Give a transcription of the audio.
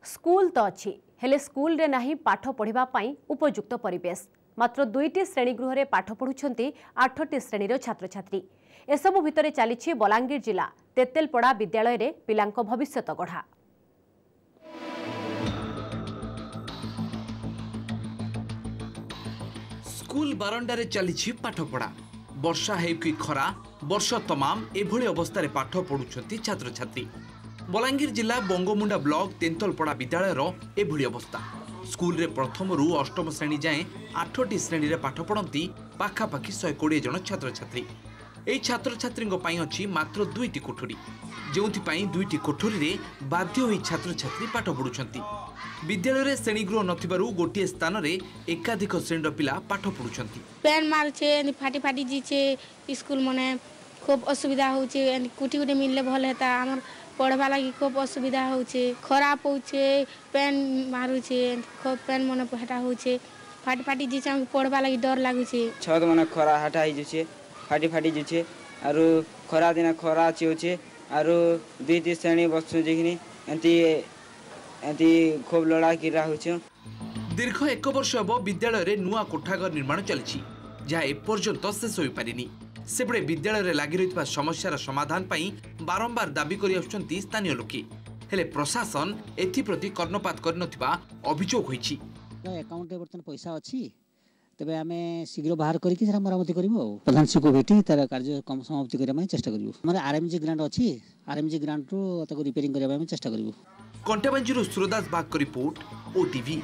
School तो अच्छी हेले स्कूल रे नाही पाठ पढ़िबा पाई उपयुक्त परिवेश मात्र 2टी श्रेणीगृह रे पाठ पढ़ुछंती 8टी श्रेणीर छात्र छात्री एसबु भितरे चलीछि बलांगीर जिला तेतेलपड़ा विद्यालय रे पिलांको भविष्यत गढ़ा। स्कूल बारंडारे चलीछि पाठ पढ़ा वर्षा है कि खरा वर्ष तमाम एभली अवस्था पाठ पढ़ुछंती छात्र छात्री। बलांगीर जिला बंगमुंडा ब्लॉक तेंतलपड़ा विद्यालय एभली अवस्था स्कूल रे प्रथम रु अष्टम श्रेणी जाए 8टी श्रेणी रे पाठ पढ़ती पाखापाखि 120 जन छात्र छात्री। एई छात्र छात्री अच्छी मात्र 2टी कोठरी जो 2टी कोठरी रे बाध्य होई छात्र छात्री पाठ पढ़ुछंती। विद्यालय श्रेणीगृह नथिबारु गोटे स्थान रे एकाधिक श्रेणीर पिला पाठ पढ़ुछंती। पेन मारछे फाटी फाटी जीचे स्कूल मने खूब असुविधा होचे कुटी कुटी मिलले भल हेता हमर पढ़वा लगी खूब असुविधा होचे खराब होचे पेन मारुचे खूब पेन मने हेटा होचे फाटी फाटी जीचे हमके पढ़वा लगी डर लागुचे छत मने खरा हटा ही जुचे फाटी फाटी जुचे आरो खरा दिन खरा होचे आरो 2टी श्रेणी बसु जेखिनी एंती खूब लड़ा गिरा होचे। दीर्घ 1 वर्ष अब विद्यालय रे नुआ कोठाघर निर्माण चलछि जहा एपर्यंत शेष होई पारिनी। सेबड़े विद्यालय रे लागि रहितबा समस्यार समाधान पई बारंबार दाबी करि आछंती स्थानीय लोके हेले प्रशासन एथि प्रति कर्णपात कर नथिबा अभियोग होईछि। अकाउंट रे बर्तन पैसा अछि तबे आमे शीघ्र बाहर करी कि मरामती करिवो प्रधान शिक्षक भेटी तार कार्य कम समाप्ति करिया में चेष्टा करिवो। हमर आरएमजी ग्रांट अछि आरएमजी ग्रांट रो ताको रिपेयरिंग करिया में चेष्टा करिवो। कंटेबांजीरो सुरदास बाग को रिपोर्ट ओटीवी।